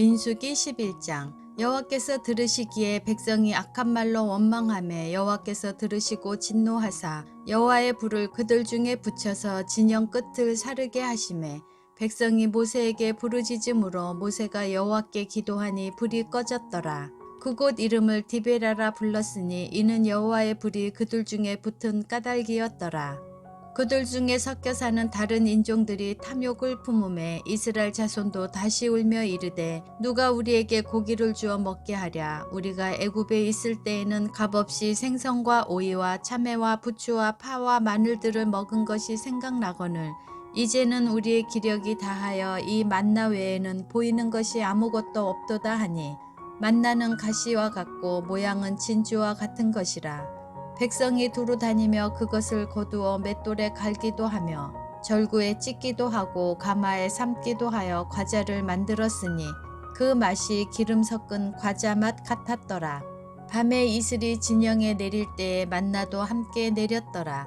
민수기 11장. 여호와께서 들으시기에 백성이 악한 말로 원망하매 여호와께서 들으시고 진노하사 여호와의 불을 그들 중에 붙여서 진영 끝을 사르게 하시매 백성이 모세에게 부르짖음으로 모세가 여호와께 기도하니 불이 꺼졌더라. 그곳 이름을 디베라라 불렀으니 이는 여호와의 불이 그들 중에 붙은 까닭이었더라. 그들 중에 섞여 사는 다른 인종들이 탐욕을 품음에 이스라엘 자손도 다시 울며 이르되 누가 우리에게 고기를 주어 먹게 하랴. 우리가 애굽에 있을 때에는 값없이 생선과 오이와 참외와 부추와 파와 마늘들을 먹은 것이 생각나거늘 이제는 우리의 기력이 다하여 이 만나 외에는 보이는 것이 아무것도 없도다 하니 만나는 가시와 같고 모양은 진주와 같은 것이라. 백성이 두루 다니며 그것을 거두어 맷돌에 갈기도 하며 절구에 찢기도 하고 가마에 삶기도 하여 과자를 만들었으니 그 맛이 기름 섞은 과자 맛 같았더라. 밤에 이슬이 진영에 내릴 때에 만나도 함께 내렸더라.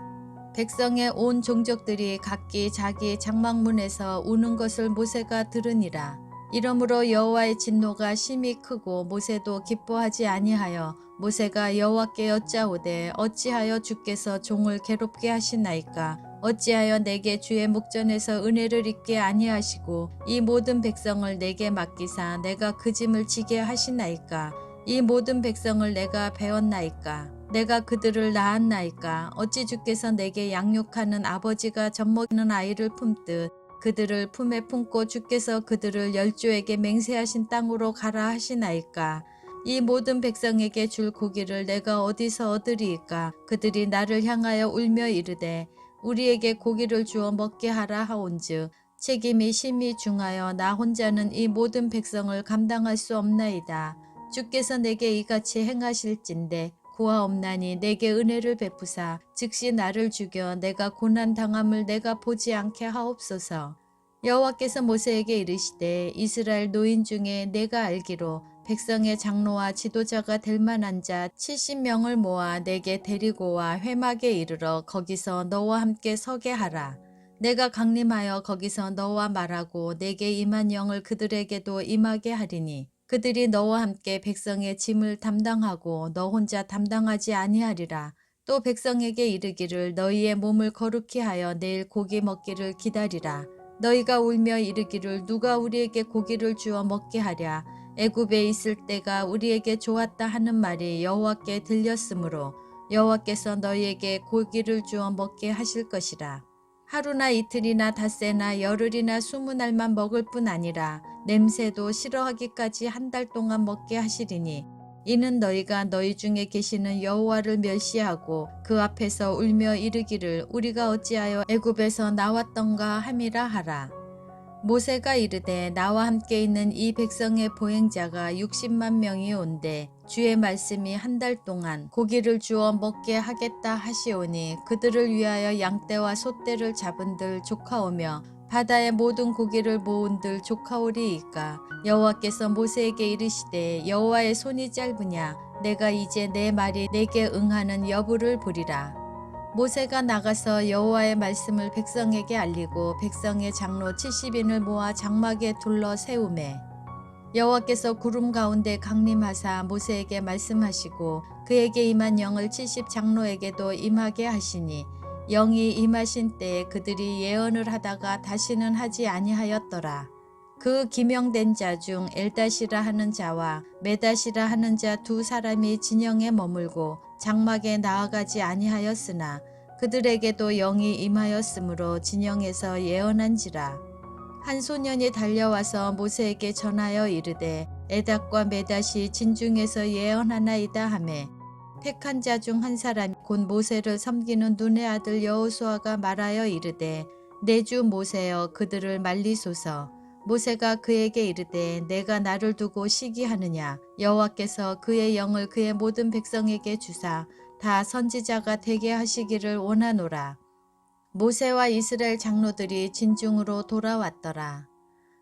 백성의 온 종족들이 각기 자기 장막문에서 우는 것을 모세가 들으니라. 이러므로 여호와의 진노가 심히 크고 모세도 기뻐하지 아니하여 모세가 여호와께 여짜오되 어찌하여 주께서 종을 괴롭게 하시나이까. 어찌하여 내게 주의 목전에서 은혜를 입게 아니하시고 이 모든 백성을 내게 맡기사 내가 그 짐을 지게 하시나이까. 이 모든 백성을 내가 배웠나이까. 내가 그들을 낳았나이까. 어찌 주께서 내게 양육하는 아버지가 젖먹는 아이를 품듯 그들을 품에 품고 주께서 그들을 열조에게 맹세하신 땅으로 가라 하시나이까. 이 모든 백성에게 줄 고기를 내가 어디서 얻으리이까. 그들이 나를 향하여 울며 이르되 우리에게 고기를 주어 먹게 하라 하온즉 책임이 심히 중하여 나 혼자는 이 모든 백성을 감당할 수 없나이다. 주께서 내게 이같이 행하실진대 구하옵나니 내게 은혜를 베푸사 즉시 나를 죽여 내가 고난당함을 내가 보지 않게 하옵소서. 여호와께서 모세에게 이르시되 이스라엘 노인 중에 내가 알기로 백성의 장로와 지도자가 될 만한 자 70명을 모아 내게 데리고 와 회막에 이르러 거기서 너와 함께 서게 하라. 내가 강림하여 거기서 너와 말하고 내게 임한 영을 그들에게도 임하게 하리니 그들이 너와 함께 백성의 짐을 담당하고 너 혼자 담당하지 아니하리라. 또 백성에게 이르기를 너희의 몸을 거룩히 하여 내일 고기 먹기를 기다리라. 너희가 울며 이르기를 누가 우리에게 고기를 주어 먹게 하랴. 애굽에 있을 때가 우리에게 좋았다 하는 말이 여호와께 들렸으므로 여호와께서 너희에게 고기를 주어 먹게 하실 것이라. 하루나 이틀이나 닷새나 열흘이나 20날만 먹을 뿐 아니라 냄새도 싫어하기까지 한 달 동안 먹게 하시리니 이는 너희가 너희 중에 계시는 여호와를 멸시하고 그 앞에서 울며 이르기를 우리가 어찌하여 애굽에서 나왔던가 함이라 하라. 모세가 이르되 나와 함께 있는 이 백성의 보행자가 60만 명이 온대 주의 말씀이 한 달 동안 고기를 주어 먹게 하겠다 하시오니 그들을 위하여 양떼와 소떼를 잡은들 조카오며 바다의 모든 고기를 모은들 조카오리이까. 여호와께서 모세에게 이르시되 여호와의 손이 짧으냐 내가 이제 내 말이 내게 응하는 여부를 보리라. 모세가 나가서 여호와의 말씀을 백성에게 알리고 백성의 장로 70인을 모아 장막에 둘러 세우매 여호와께서 구름 가운데 강림하사 모세에게 말씀하시고 그에게 임한 영을 70 장로에게도 임하게 하시니 영이 임하신 때에 그들이 예언을 하다가 다시는 하지 아니하였더라. 그 기명된 자 중 엘다시라 하는 자와 메다시라 하는 자 두 사람이 진영에 머물고 장막에 나아가지 아니하였으나 그들에게도 영이 임하였으므로 진영에서 예언한지라. 한 소년이 달려와서 모세에게 전하여 이르되 에닥과 메닷이 진중에서 예언하나이다 하매 택한 자 중 한 사람이 곧 모세를 섬기는 눈의 아들 여호수아가 말하여 이르되 내 주 모세여 그들을 말리소서. 모세가 그에게 이르되 내가 나를 두고 시기하느냐. 여호와께서 그의 영을 그의 모든 백성에게 주사 다 선지자가 되게 하시기를 원하노라. 모세와 이스라엘 장로들이 진중으로 돌아왔더라.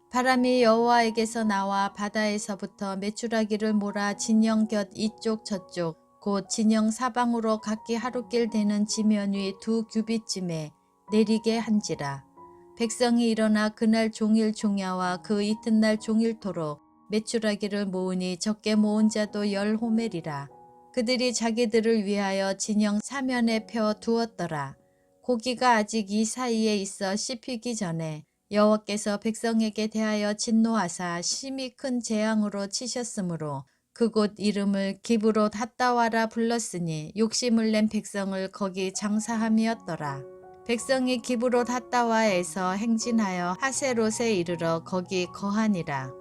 바람이 여호와에게서 나와 바다에서부터 메추라기를 몰아 진영 곁 이쪽 저쪽 곧 진영 사방으로 각기 하루길 되는 지면 위 2규빗쯤에 내리게 한지라. 백성이 일어나 그날 종일 종야와 그 이튿날 종일토록 메추라기를 모으니 적게 모은 자도 10호멜이라. 그들이 자기들을 위하여 진영 사면에 펴 두었더라. 고기가 아직 이 사이에 있어 씹히기 전에 여호와께서 백성에게 대하여 진노하사 심히 큰 재앙으로 치셨으므로 그곳 이름을 기브롯 핫다와라 불렀으니 욕심을 낸 백성을 거기 장사함이었더라. 백성이 기브롯 핫다와에서 행진하여 하세롯에 이르러 거기 거하니라.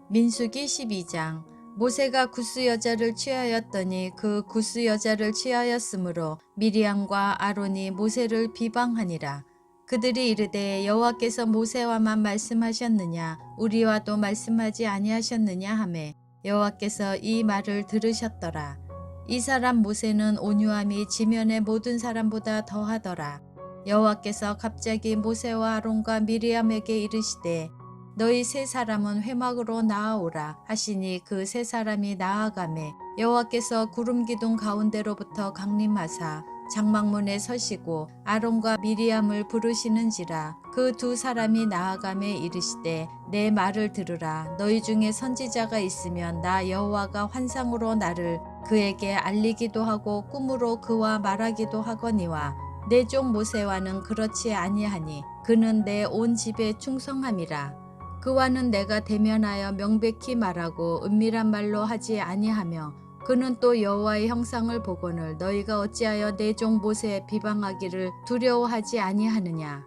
민수기 12장. 모세가 구스 여자를 취하였더니 그 구스 여자를 취하였으므로 미리암과 아론이 모세를 비방하니라. 그들이 이르되 여호와께서 모세와만 말씀하셨느냐 우리와도 말씀하지 아니하셨느냐 하매 여호와께서 이 말을 들으셨더라. 이 사람 모세는 온유함이 지면의 모든 사람보다 더하더라. 여호와께서 갑자기 모세와 아론과 미리암에게 이르시되 너희 세 사람은 회막으로 나아오라 하시니 그 세 사람이 나아가매 여호와께서 구름 기둥 가운데로부터 강림하사 장막문에 서시고 아론과 미리암을 부르시는지라. 그 두 사람이 나아가매 이르시되 내 말을 들으라. 너희 중에 선지자가 있으면 나 여호와가 환상으로 나를 그에게 알리기도 하고 꿈으로 그와 말하기도 하거니와 내 종 모세와는 그렇지 아니하니 그는 내 온 집에 충성함이라. 그와는 내가 대면하여 명백히 말하고 은밀한 말로 하지 아니하며 그는 또 여호와의 형상을 보거늘 너희가 어찌하여 내 종 모세에 비방하기를 두려워하지 아니하느냐.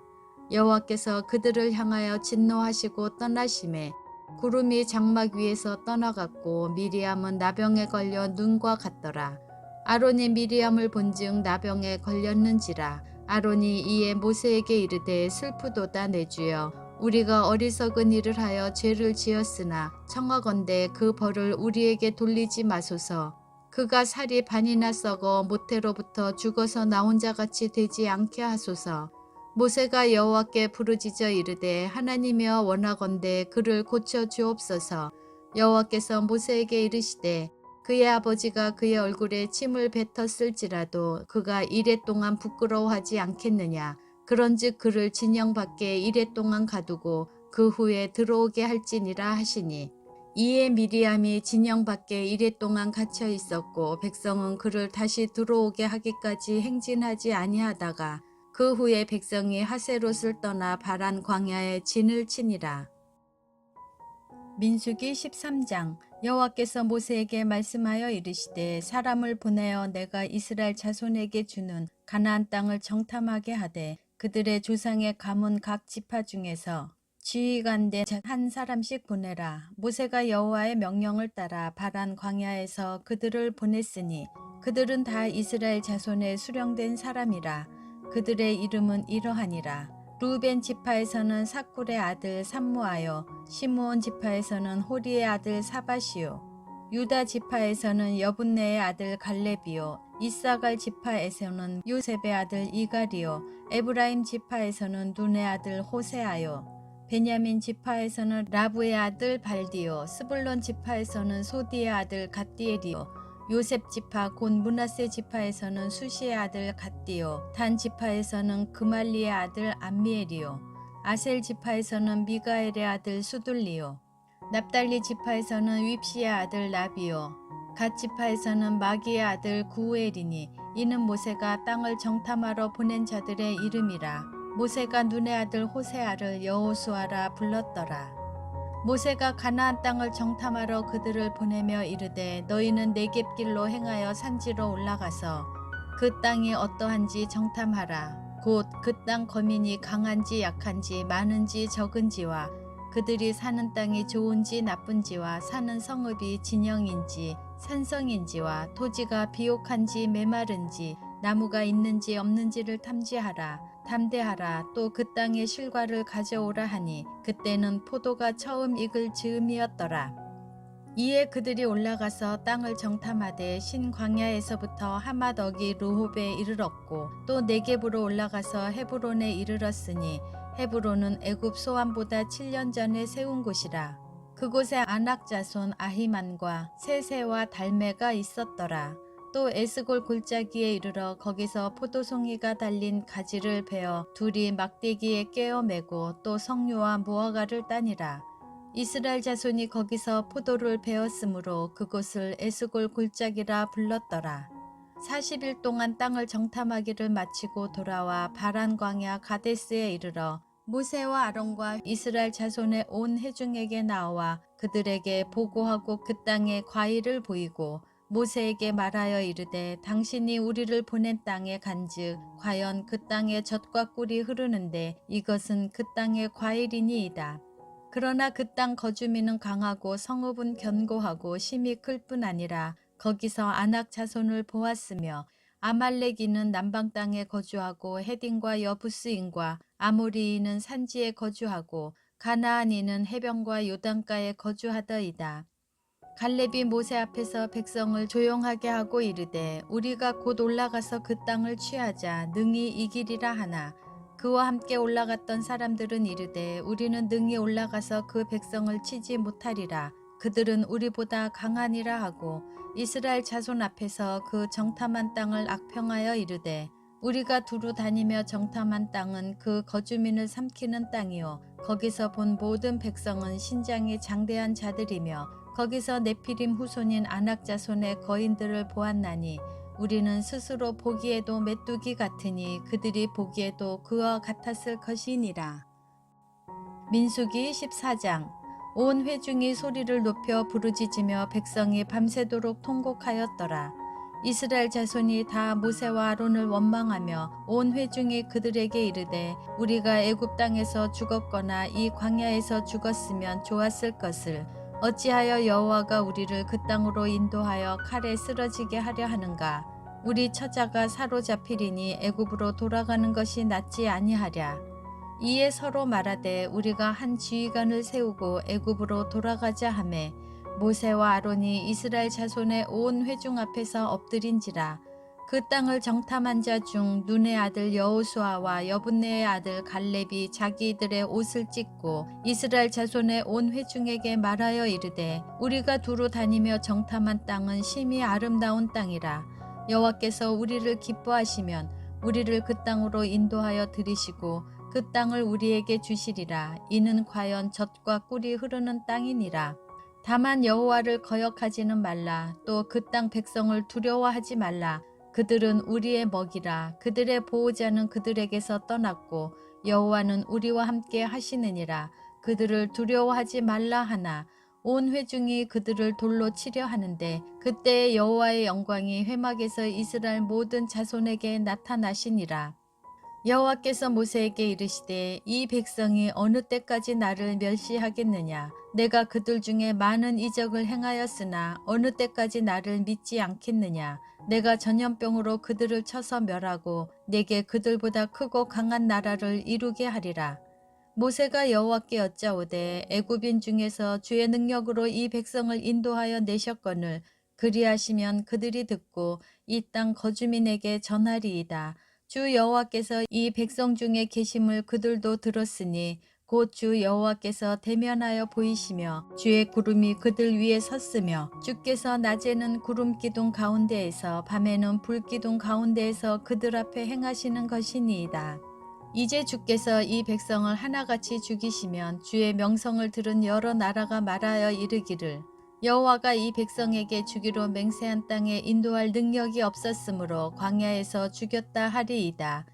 여호와께서 그들을 향하여 진노하시고 떠나심에 구름이 장막 위에서 떠나갔고 미리암은 나병에 걸려 눈과 같더라. 아론이 미리암을 본즉 나병에 걸렸는지라. 아론이 이에 모세에게 이르되 슬프도다 내 주여 우리가 어리석은 일을 하여 죄를 지었으나 청하건대 그 벌을 우리에게 돌리지 마소서. 그가 살이 반이나 썩어 모태로부터 죽어서 나온 자같이 되지 않게 하소서. 모세가 여호와께 부르짖어 이르되 하나님이여 원하건대 그를 고쳐 주옵소서. 여호와께서 모세에게 이르시되 그의 아버지가 그의 얼굴에 침을 뱉었을지라도 그가 이레 동안 부끄러워하지 않겠느냐. 그런즉 그를 진영 밖에 이레 동안 가두고 그 후에 들어오게 할지니라 하시니 이에 미리암이 진영 밖에 이레 동안 갇혀 있었고 백성은 그를 다시 들어오게 하기까지 행진하지 아니하다가 그 후에 백성이 하세롯을 떠나 바란 광야에 진을 치니라. 민수기 13장. 여호와께서 모세에게 말씀하여 이르시되 사람을 보내어 내가 이스라엘 자손에게 주는 가나안 땅을 정탐하게 하되 그들의 조상의 가문 각 지파 중에서 지휘관대 한 사람씩 보내라. 모세가 여호와의 명령을 따라 바란 광야에서 그들을 보냈으니 그들은 다 이스라엘 자손의 수령된 사람이라. 그들의 이름은 이러하니라. 루벤 지파에서는 사쿨의 아들 삼무아요. 시므온 지파에서는 호리의 아들 사바시요. 유다 지파에서는 여분네의 아들 갈렙이요. 이사갈 지파에서는 요셉의 아들 이갈이요. 에브라임 지파에서는 눈의 아들 호세아요. 베냐민 지파에서는 라브의 아들 발디요. 스불론 지파에서는 소디의 아들 갓디엘이요. 요셉 지파 곧 므낫세 지파에서는 수시의 아들 갓디요. 단 지파에서는 그말리의 아들 암미엘이요. 아셀 지파에서는 미가엘의 아들 수둘리요. 납달리 지파에서는 윕시의 아들 나비요. 갓 지파에서는 마기의 아들 구우엘이니 이는 모세가 땅을 정탐하러 보낸 자들의 이름이라. 모세가 눈의 아들 호세아를 여호수아라 불렀더라. 모세가 가나안 땅을 정탐하러 그들을 보내며 이르되 너희는 네겝길로 행하여 산지로 올라가서 그 땅이 어떠한지 정탐하라. 곧 그 땅 거민이 강한지 약한지 많은지 적은지와 그들이 사는 땅이 좋은지 나쁜지와 사는 성읍이 진영인지 산성인지와 토지가 비옥한지 메마른지 나무가 있는지 없는지를 탐지하라. 담대하라. 또 그 땅의 실과를 가져오라 하니 그때는 포도가 처음 익을 즈음이었더라. 이에 그들이 올라가서 땅을 정탐하되 신광야에서부터 하맛어기 르홉에 이르렀고 또 네겝으로 올라가서 헤브론에 이르렀으니 헤브론은 애굽 소안보다 7년 전에 세운 곳이라. 그곳에 아낙 자손 아히만과 세세와 달메가 있었더라. 또 에스골 골짜기에 이르러 거기서 포도송이가 달린 가지를 베어 둘이 막대기에 깨어 메고 또 석류와 무화과를 따니라. 이스라엘 자손이 거기서 포도를 베었으므로 그곳을 에스골 골짜기라 불렀더라. 40일 동안 땅을 정탐하기를 마치고 돌아와 바란 광야 가데스에 이르러 모세와 아론과 이스라엘 자손의 온 회중에게 나와 그들에게 보고하고 그 땅에 과일을 보이고 모세에게 말하여 이르되 당신이 우리를 보낸 땅에 간즉 과연 그 땅에 젖과 꿀이 흐르는데 이것은 그 땅의 과일이니이다. 그러나 그 땅 거주민은 강하고 성읍은 견고하고 심히 클 뿐 아니라 거기서 아낙 자손을 보았으며 아말렉인은 남방 땅에 거주하고 헤딘과 여부스인과 아모리인은 산지에 거주하고 가나안인은 해변과 요단가에 거주하더이다. 갈렙이 모세 앞에서 백성을 조용하게 하고 이르되 우리가 곧 올라가서 그 땅을 취하자 능히 이기리라 하나 그와 함께 올라갔던 사람들은 이르되 우리는 능히 올라가서 그 백성을 치지 못하리라. 그들은 우리보다 강하니라 하고 이스라엘 자손 앞에서 그 정탐한 땅을 악평하여 이르되 우리가 두루 다니며 정탐한 땅은 그 거주민을 삼키는 땅이요 거기서 본 모든 백성은 신장이 장대한 자들이며 거기서 네피림 후손인 아낙 자손의 거인들을 보았나니 우리는 스스로 보기에도 메뚜기 같으니 그들이 보기에도 그와 같았을 것이니라. 민수기 14장. 온 회중이 소리를 높여 부르짖으며 백성이 밤새도록 통곡하였더라. 이스라엘 자손이 다 모세와 아론을 원망하며 온 회중이 그들에게 이르되 우리가 애굽 땅에서 죽었거나 이 광야에서 죽었으면 좋았을 것을 어찌하여 여호와가 우리를 그 땅으로 인도하여 칼에 쓰러지게 하려 하는가? 우리 처자가 사로잡히리니 애굽으로 돌아가는 것이 낫지 아니하랴. 이에 서로 말하되 우리가 한 지휘관을 세우고 애굽으로 돌아가자 하매 모세와 아론이 이스라엘 자손의 온 회중 앞에서 엎드린지라. 그 땅을 정탐한 자 중 눈의 아들 여호수아와 여분네의 아들 갈렙이 자기들의 옷을 찢고 이스라엘 자손의 온 회중에게 말하여 이르되 우리가 두루 다니며 정탐한 땅은 심히 아름다운 땅이라. 여호와께서 우리를 기뻐하시면 우리를 그 땅으로 인도하여 들이시고 그 땅을 우리에게 주시리라. 이는 과연 젖과 꿀이 흐르는 땅이니라. 다만 여호와를 거역하지는 말라. 또 그 땅 백성을 두려워하지 말라. 그들은 우리의 먹이라. 그들의 보호자는 그들에게서 떠났고 여호와는 우리와 함께 하시느니라. 그들을 두려워하지 말라 하나 온 회중이 그들을 돌로 치려 하는데 그때에 여호와의 영광이 회막에서 이스라엘 모든 자손에게 나타나시니라. 여호와께서 모세에게 이르시되 이 백성이 어느 때까지 나를 멸시하겠느냐. 내가 그들 중에 많은 이적을 행하였으나 어느 때까지 나를 믿지 않겠느냐. 내가 전염병으로 그들을 쳐서 멸하고 내게 그들보다 크고 강한 나라를 이루게 하리라. 모세가 여호와께 여짜오되 애굽인 중에서 주의 능력으로 이 백성을 인도하여 내셨거늘 그리하시면 그들이 듣고 이 땅 거주민에게 전하리이다. 주 여호와께서 이 백성 중에 계심을 그들도 들었으니 곧 주 여호와께서 대면하여 보이시며 주의 구름이 그들 위에 섰으며 주께서 낮에는 구름 기둥 가운데에서 밤에는 불 기둥 가운데에서 그들 앞에 행하시는 것이니이다. 이제 주께서 이 백성을 하나같이 죽이시면 주의 명성을 들은 여러 나라가 말하여 이르기를 여호와가 이 백성에게 주기로 맹세한 땅에 인도할 능력이 없었으므로 광야에서 죽였다 하리이다.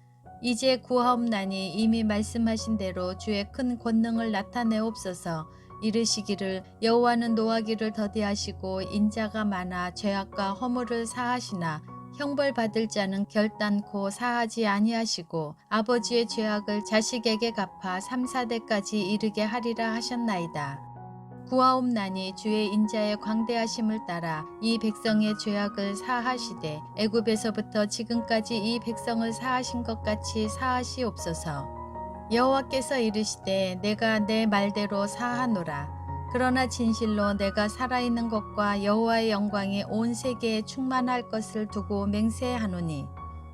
이제 구하옵나니 이미 말씀하신 대로 주의 큰 권능을 나타내옵소서. 이르시기를 여호와는 노하기를 더디하시고 인자가 많아 죄악과 허물을 사하시나 형벌받을 자는 결단코 사하지 아니하시고 아버지의 죄악을 자식에게 갚아 3, 4대까지 이르게 하리라 하셨나이다. 구하옵나니 주의 인자의 광대하심을 따라 이 백성의 죄악을 사하시되 애굽에서부터 지금까지 이 백성을 사하신 것 같이 사하시옵소서. 여호와께서 이르시되 내가 내 말대로 사하노라. 그러나 진실로 내가 살아있는 것과 여호와의 영광이 온 세계에 충만할 것을 두고 맹세하노니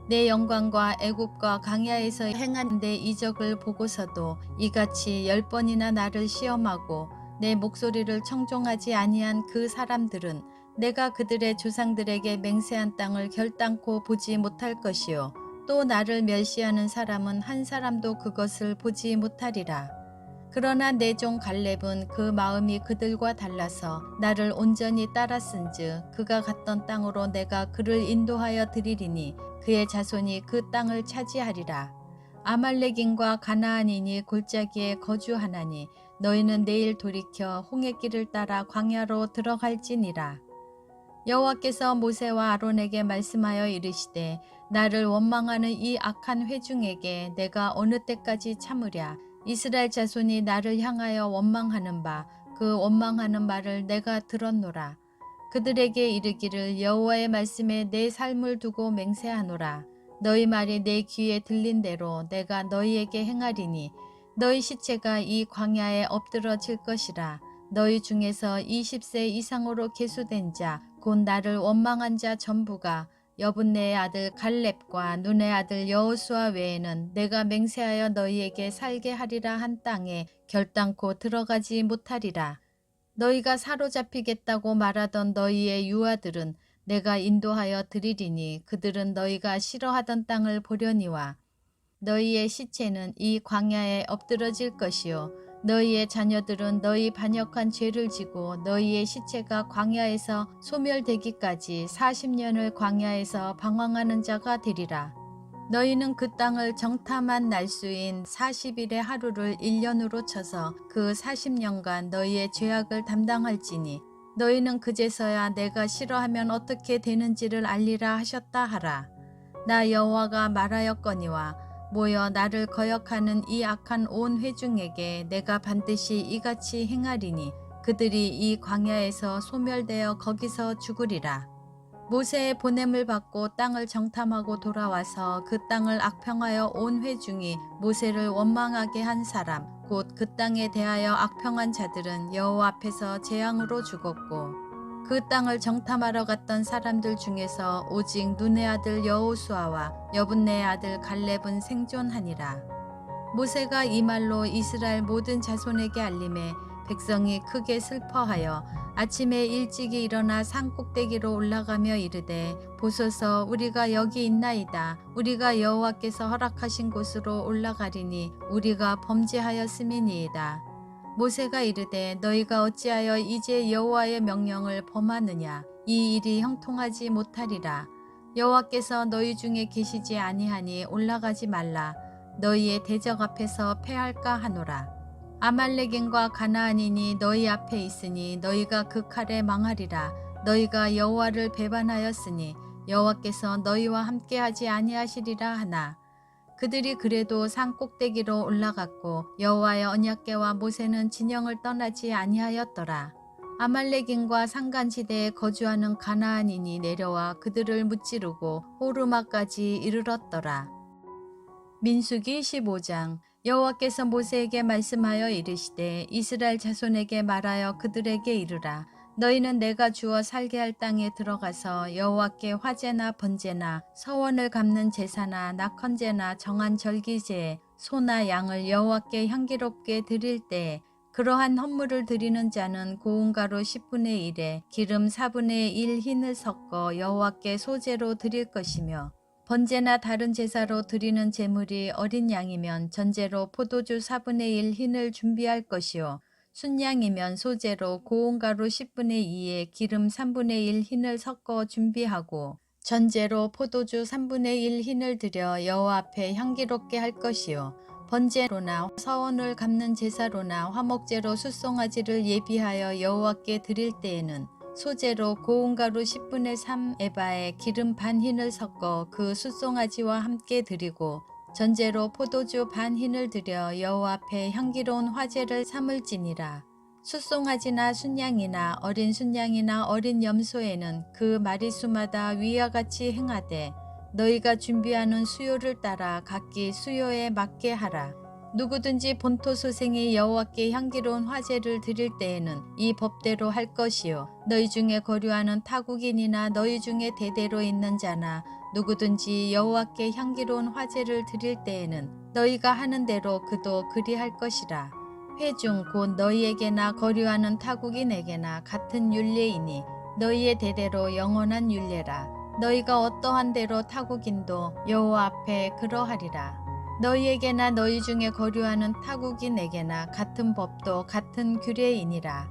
내 영광과 애굽과 강야에서 행한 내 이적을 보고서도 이같이 10번이나 나를 시험하고 내 목소리를 청종하지 아니한 그 사람들은 내가 그들의 조상들에게 맹세한 땅을 결단코 보지 못할 것이요 또 나를 멸시하는 사람은 한 사람도 그것을 보지 못하리라. 그러나 내 종 갈렙은 그 마음이 그들과 달라서 나를 온전히 따랐은즉 그가 갔던 땅으로 내가 그를 인도하여 드리리니 그의 자손이 그 땅을 차지하리라. 아말렉인과 가나안인이 골짜기에 거주하나니 너희는 내일 돌이켜 홍해 길을 따라 광야로 들어갈지니라. 여호와께서 모세와 아론에게 말씀하여 이르시되 나를 원망하는 이 악한 회중에게 내가 어느 때까지 참으랴. 이스라엘 자손이 나를 향하여 원망하는 바 그 원망하는 말을 내가 들었노라. 그들에게 이르기를 여호와의 말씀에 내 삶을 두고 맹세하노라. 너희 말이 내 귀에 들린 대로 내가 너희에게 행하리니 너희 시체가 이 광야에 엎드러질 것이라. 너희 중에서 20세 이상으로 계수된 자 곧 나를 원망한 자 전부가 여분네의 아들 갈렙과 눈의 아들 여호수아 외에는 내가 맹세하여 너희에게 살게 하리라 한 땅에 결단코 들어가지 못하리라. 너희가 사로잡히겠다고 말하던 너희의 유아들은 내가 인도하여 드리리니 그들은 너희가 싫어하던 땅을 보려니와 너희의 시체는 이 광야에 엎드러질 것이요 너희의 자녀들은 너희 반역한 죄를 지고 너희의 시체가 광야에서 소멸되기까지 40년을 광야에서 방황하는 자가 되리라. 너희는 그 땅을 정탐한 날수인 40일의 하루를 1년으로 쳐서 그 40년간 너희의 죄악을 담당할지니 너희는 그제서야 내가 싫어하면 어떻게 되는지를 알리라 하셨다 하라. 나 여호와가 말하였거니와 모여 나를 거역하는 이 악한 온 회중에게 내가 반드시 이같이 행하리니 그들이 이 광야에서 소멸되어 거기서 죽으리라. 모세의 보냄을 받고 땅을 정탐하고 돌아와서 그 땅을 악평하여 온 회중이 모세를 원망하게 한 사람 곧 그 땅에 대하여 악평한 자들은 여호와 앞에서 재앙으로 죽었고 그 땅을 정탐하러 갔던 사람들 중에서 오직 눈의 아들 여호수아와 여분네의 아들 갈렙은 생존하니라. 모세가 이 말로 이스라엘 모든 자손에게 알림해 백성이 크게 슬퍼하여 아침에 일찍이 일어나 산 꼭대기로 올라가며 이르되 보소서 우리가 여기 있나이다. 우리가 여호와께서 허락하신 곳으로 올라가리니 우리가 범죄하였음이니이다. 모세가 이르되 너희가 어찌하여 이제 여호와의 명령을 범하느냐. 이 일이 형통하지 못하리라. 여호와께서 너희 중에 계시지 아니하니 올라가지 말라. 너희의 대적 앞에서 패할까 하노라. 아말렉인과 가나안인이 너희 앞에 있으니 너희가 그 칼에 망하리라. 너희가 여호와를 배반하였으니 여호와께서 너희와 함께하지 아니하시리라 하나. 그들이 그래도 산 꼭대기로 올라갔고 여호와의 언약궤와 모세는 진영을 떠나지 아니하였더라. 아말렉인과 산간지대에 거주하는 가나안인이 내려와 그들을 무찌르고 호르마까지 이르렀더라. 민수기 15장. 여호와께서 모세에게 말씀하여 이르시되 이스라엘 자손에게 말하여 그들에게 이르라. 너희는 내가 주어 살게 할 땅에 들어가서 여호와께 화제나 번제나 서원을 갚는 제사나 낙헌제나 정한 절기제에 소나 양을 여호와께 향기롭게 드릴 때에 그러한 헌물을 드리는 자는 고운 가루 10분의 1에 기름 4분의 1 흰을 섞어 여호와께 소제로 드릴 것이며 번제나 다른 제사로 드리는 제물이 어린 양이면 전제로 포도주 4분의 1 흰을 준비할 것이요 순양이면 소제로 고운 가루 10분의 2에 기름 3분의 1 흰을 섞어 준비하고 전제로 포도주 3분의 1 흰을 드려 여호와 앞에 향기롭게 할 것이요 번제로나 서원을 갚는 제사로나 화목제로 숫송아지를 예비하여 여호와께 드릴 때에는 소제로 고운 가루 10분의 3 에바에 기름 반 흰을 섞어 그 숫송아지와 함께 드리고 전제로 포도주 반 흰을 드려 여호와 앞에 향기로운 화제를 삼을지니라. 숫송아지나 순양이나 어린 순양이나 어린 염소에는 그 마리수마다 위와 같이 행하되 너희가 준비하는 수요를 따라 각기 수요에 맞게 하라. 누구든지 본토 소생이 여호와께 향기로운 화제를 드릴 때에는 이 법대로 할 것이요 너희 중에 거류하는 타국인이나 너희 중에 대대로 있는 자나 누구든지 여호와께 향기로운 화제를 드릴 때에는 너희가 하는 대로 그도 그리할 것이라. 회중 곧 너희에게나 거류하는 타국인에게나 같은 율례이니 너희의 대대로 영원한 율례라. 너희가 어떠한 대로 타국인도 여호와 앞에 그러하리라. 너희에게나 너희 중에 거류하는 타국인에게나 같은 법도 같은 규례이니라.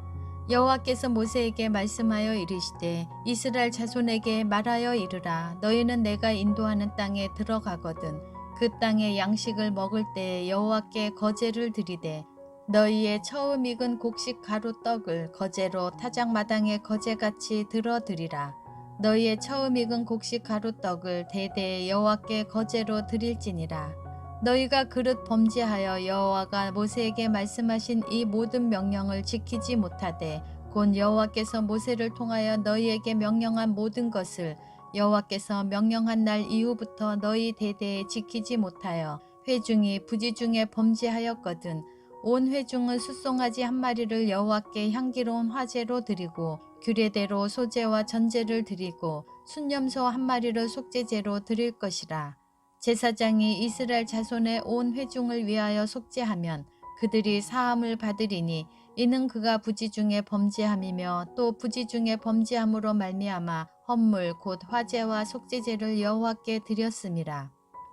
여호와께서 모세에게 말씀하여 이르시되 이스라엘 자손에게 말하여 이르라. 너희는 내가 인도하는 땅에 들어가거든 그 땅의 양식을 먹을 때에 여호와께 거제를 드리되 너희의 처음 익은 곡식 가루 떡을 거제로 타작마당에 거제같이 들어드리라. 너희의 처음 익은 곡식 가루 떡을 대대에 여호와께 거제로 드릴지니라. 너희가 그릇 범죄하여 여호와가 모세에게 말씀하신 이 모든 명령을 지키지 못하되 곧 여호와께서 모세를 통하여 너희에게 명령한 모든 것을 여호와께서 명령한 날 이후부터 너희 대대에 지키지 못하여 회중이 부지 중에 범죄하였거든 온 회중은 숫송아지 한 마리를 여호와께 향기로운 화제로 드리고 규례대로 소제와 전제를 드리고 순념소 한 마리를 속죄제로 드릴 것이라. 제사장이 이스라엘 자손의 온 회중을 위하여 속죄하면 그들이 사함을 받으리니 이는 그가 부지 중에 범죄함이며 또 부지 중에 범죄함으로 말미암아 헌물 곧 화제와 속죄제를 여호와께 드렸음이라.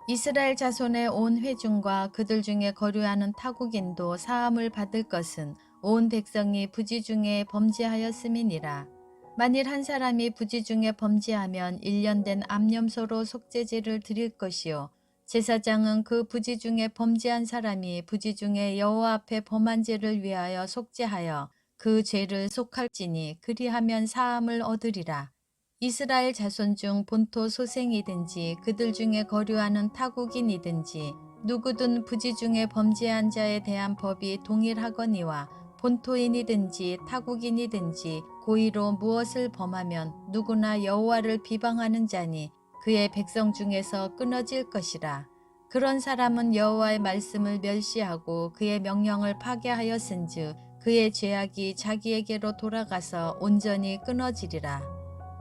이스라엘 자손의 온 회중과 그들 중에 거류하는 타국인도 사함을 받을 것은 온 백성이 부지 중에 범죄하였음이니라. 만일 한 사람이 부지 중에 범죄하면 1년 된 암염소로 속죄제를 드릴 것이요 제사장은 그 부지 중에 범죄한 사람이 부지 중에 여호와 앞에 범한 죄를 위하여 속죄하여 그 죄를 속할지니 그리하면 사함을 얻으리라. 이스라엘 자손 중 본토 소생이든지 그들 중에 거류하는 타국인이든지 누구든 부지 중에 범죄한 자에 대한 법이 동일하거니와 본토인이든지 타국인이든지 고의로 무엇을 범하면 누구나 여호와를 비방하는 자니 그의 백성 중에서 끊어질 것이라. 그런 사람은 여호와의 말씀을 멸시하고 그의 명령을 파괴하였은즉 그의 죄악이 자기에게로 돌아가서 온전히 끊어지리라.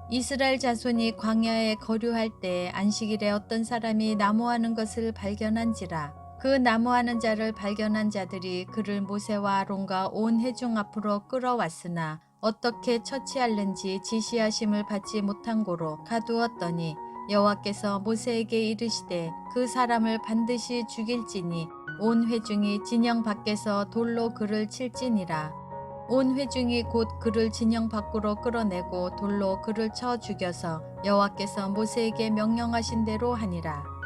이스라엘 자손이 광야에 거류할 때 안식일에 어떤 사람이 나무하는 것을 발견한지라. 그 나무하는 자를 발견한 자들이 그를 모세와 아론과 온 회중 앞으로 끌어왔으나 어떻게 처치할는지 지시하심을 받지 못한 고로 가두었더니 여호와께서 모세에게 이르시되 그 사람을 반드시 죽일지니 온 회중이 진영 밖에서 돌로 그를 칠지니라. 온 회중이 곧 그를 진영 밖으로 끌어내고 돌로 그를 쳐 죽여서 여호와께서 모세에게 명령하신 대로 하니라.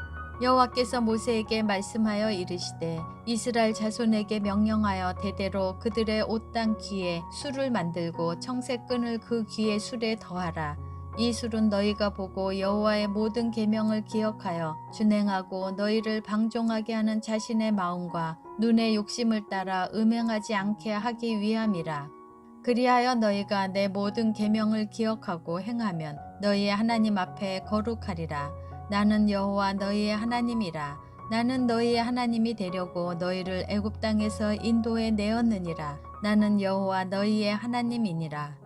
여호와께서 모세에게 말씀하여 이르시되 이스라엘 자손에게 명령하여 대대로 그들의 옷단 귀에 술을 만들고 청색끈을 그 귀의 술에 더하라. 이 술은 너희가 보고 여호와의 모든 계명을 기억하여 준행하고 너희를 방종하게 하는 자신의 마음과 눈의 욕심을 따라 음행하지 않게 하기 위함이라. 그리하여 너희가 내 모든 계명을 기억하고 행하면 너희의 하나님 앞에 거룩하리라. 나는 여호와 너희의 하나님이라. 나는 너희의 하나님이 되려고 너희를 애굽 땅에서 인도해 내었느니라. 나는 여호와 너희의 하나님이니라.